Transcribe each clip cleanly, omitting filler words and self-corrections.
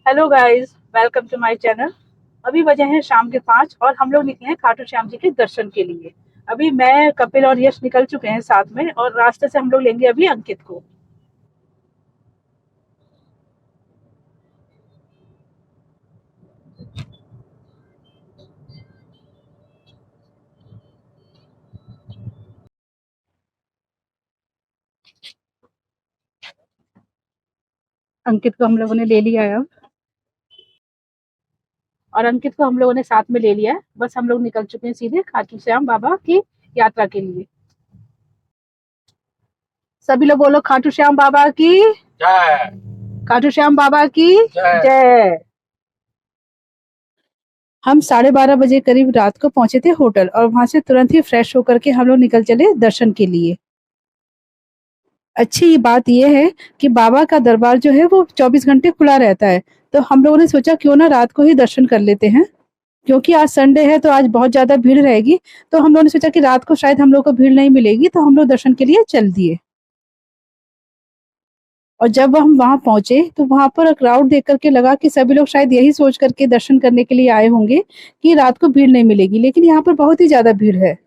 Hello guys, welcome to my channel. अभी बजे हैं शाम के 5 और हम लोग निकले हैं खाटू श्याम जी के दर्शन के लिए। अभी मैं, कपिल और यश निकल चुके हैं साथ में, और रास्ते से हम लोग लेंगे अभी अंकित को। अंकित को हम लोगों ने ले लिया है अब, और अंकित को हम लोगों ने साथ में ले लिया है। बस हम लोग निकल चुके हैं सीधे खाटू श्याम बाबा की यात्रा के लिए। सभी लोग बोलो, खाटू श्याम बाबा की जय। खाटू श्याम बाबा की जय जय। हम 12:30 बजे करीब रात को पहुंचे थे होटल, और वहां से तुरंत ही फ्रेश होकर के हम लोग निकल चले दर्शन के लिए। अच्छी बात ये है कि बाबा का दरबार जो है वो 24 घंटे खुला रहता है। तो हम लोगों ने सोचा क्यों ना रात को ही दर्शन कर लेते हैं, क्योंकि आज संडे है तो आज बहुत ज्यादा भीड़ रहेगी। तो हम लोगों ने सोचा कि रात को शायद हम लोग को भीड़ नहीं मिलेगी, तो हम लोग दर्शन के लिए चल दिए। और जब हम वहां पहुंचे तो वहां पर क्राउड देख करके लगा कि सभी लोग शायद यही सोच करके दर्शन करने के लिए आए होंगे कि रात को भीड़ नहीं मिलेगी, लेकिन यहाँ पर बहुत ही ज्यादा भीड़ है।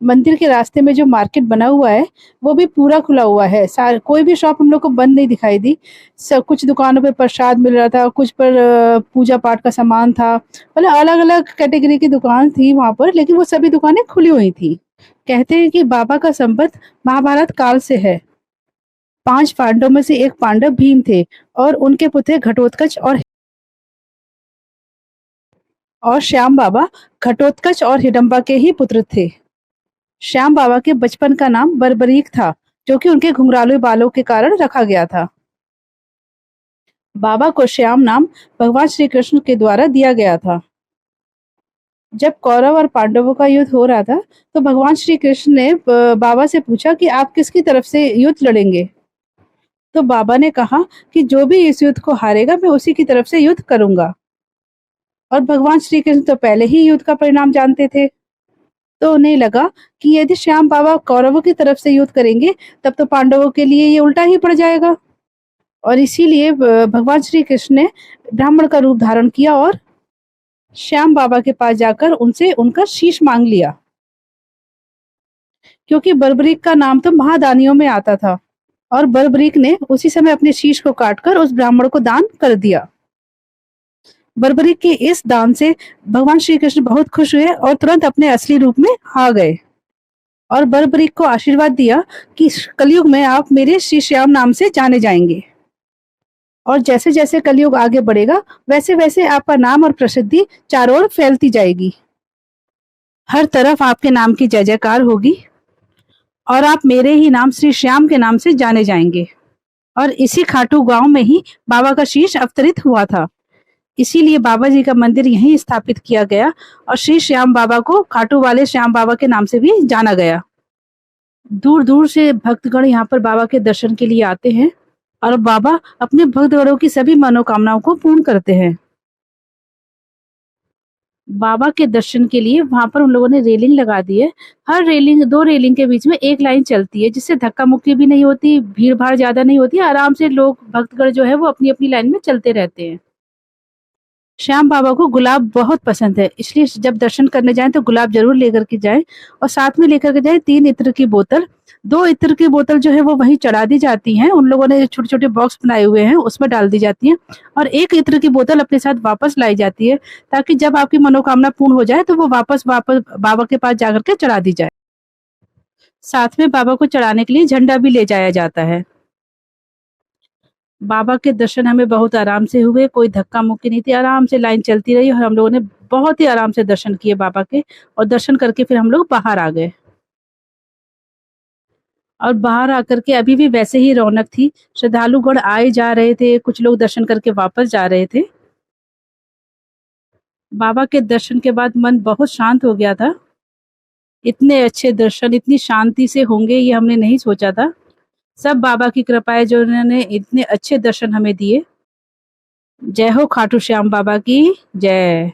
मंदिर के रास्ते में जो मार्केट बना हुआ है वो भी पूरा खुला हुआ है। कोई भी शॉप हम लोग को बंद नहीं दिखाई दी। सब कुछ दुकानों पे प्रसाद मिल रहा था, कुछ पर पूजा पाठ का सामान था। मतलब अलग अलग कैटेगरी की दुकान थी वहां पर, लेकिन वो सभी दुकानें खुली हुई थी। कहते हैं कि बाबा का संबंध महाभारत काल से है। 5 पांडवों में से एक पांडव भीम थे, और उनके पुत्र घटोत्कच और श्याम बाबा घटोत्कच और हिडम्बा के ही पुत्र थे। श्याम बाबा के बचपन का नाम बरबरीक था, जो कि उनके घुंघराले बालों के कारण रखा गया था। बाबा को श्याम नाम भगवान श्री कृष्ण के द्वारा दिया गया था। जब कौरव और पांडवों का युद्ध हो रहा था, तो भगवान श्री कृष्ण ने बाबा से पूछा कि आप किसकी तरफ से युद्ध लड़ेंगे। तो बाबा ने कहा कि जो भी इस युद्ध को हारेगा मैं उसी की तरफ से युद्ध करूंगा। और भगवान श्री कृष्ण तो पहले ही युद्ध का परिणाम जानते थे। तो उन्हें लगा कि यदि श्याम बाबा कौरवों की तरफ से युद्ध करेंगे, तब तो पांडवों के लिए ये उल्टा ही पड़ जाएगा। और इसीलिए भगवान श्री कृष्ण ने ब्राह्मण का रूप धारण किया और श्याम बाबा के पास जाकर उनसे उनका शीश मांग लिया, क्योंकि बर्बरीक का नाम तो महादानियों में आता था। और बर्बरीक ने उसी समय अपने शीश को काटकर उस ब्राह्मण को दान कर दिया। बर्बरीक के इस दान से भगवान श्री कृष्ण बहुत खुश हुए और तुरंत अपने असली रूप में आ गए, और बर्बरीक को आशीर्वाद दिया कि कलयुग में आप मेरे श्री श्याम नाम से जाने जाएंगे। और जैसे जैसे कलयुग आगे बढ़ेगा, वैसे वैसे आपका नाम और प्रसिद्धि चारों ओर फैलती जाएगी। हर तरफ आपके नाम की जय जयकार होगी, और आप मेरे ही नाम श्री श्याम के नाम से जाने जाएंगे। और इसी खाटू गांव में ही बाबा का शीश अवतरित हुआ था। इसीलिए बाबा जी का मंदिर यहीं स्थापित किया गया, और श्री श्याम बाबा को खाटू वाले श्याम बाबा के नाम से भी जाना गया। दूर दूर से भक्तगण यहाँ पर बाबा के दर्शन के लिए आते हैं, और बाबा अपने भक्तगणों की सभी मनोकामनाओं को पूर्ण करते हैं। बाबा के दर्शन के लिए वहां पर उन लोगों ने रेलिंग लगा दी है। हर रेलिंग, 2 रेलिंग के बीच में एक लाइन चलती है, जिससे धक्का मुक्की भी नहीं होती, भीड़ भाड़ ज्यादा नहीं होती, आराम से लोग भक्तगण जो है वो अपनी अपनी लाइन में चलते रहते हैं। श्याम बाबा को गुलाब बहुत पसंद है, इसलिए जब दर्शन करने जाएं तो गुलाब जरूर लेकर के जाएं। और साथ में लेकर के जाएं 3 इत्र की बोतल। 2 इत्र की बोतल जो है वो वहीं चढ़ा दी जाती हैं, उन लोगों ने छोटे छोटे बॉक्स बनाए हुए हैं उसमें डाल दी जाती हैं। और 1 इत्र की बोतल अपने साथ वापस लाई जाती है, ताकि जब आपकी मनोकामना पूर्ण हो जाए तो वो वापस वापस बाबा के पास जाकर के चढ़ा दी जाए। साथ में बाबा को चढ़ाने के लिए झंडा भी ले जाया जाता है। बाबा के दर्शन हमें बहुत आराम से हुए, कोई धक्का मुक्की नहीं थी, आराम से लाइन चलती रही, और हम लोगों ने बहुत ही आराम से दर्शन किए बाबा के। और दर्शन करके फिर हम लोग बाहर आ गए। और बाहर आकर के अभी भी वैसे ही रौनक थी। श्रद्धालुगण आए जा रहे थे, कुछ लोग दर्शन करके वापस जा रहे थे। बाबा के दर्शन के बाद मन बहुत शांत हो गया था। इतने अच्छे दर्शन इतनी शांति से होंगे ये हमने नहीं सोचा था। सब बाबा की कृपा है जो उन्होंने इतने अच्छे दर्शन हमें दिए। जय हो खाटू श्याम बाबा की जय।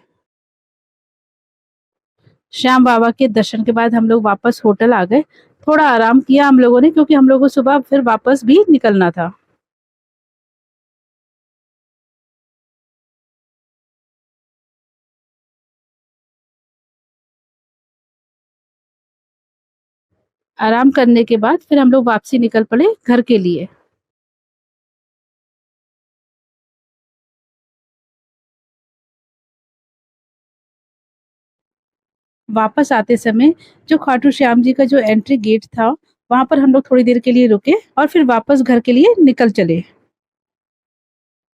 श्याम बाबा के दर्शन के बाद हम लोग वापस होटल आ गए। थोड़ा आराम किया हम लोगों ने, क्योंकि हम लोगों को सुबह फिर वापस भी निकलना था। आराम करने के बाद फिर हम लोग वापसी निकल पड़े घर के लिए। वापस आते समय जो खाटू श्याम जी का जो एंट्री गेट था, वहां पर हम लोग थोड़ी देर के लिए रुके और फिर वापस घर के लिए निकल चले।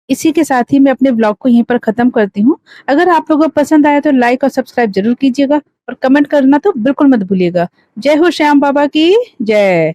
इसी के साथ ही मैं अपने ब्लॉग को यहीं पर खत्म करती हूँ। अगर आप लोगों को पसंद आया तो लाइक और सब्सक्राइब जरूर कीजिएगा और कमेंट करना तो बिल्कुल मत भूलिएगा। जय हो श्याम बाबा की जय।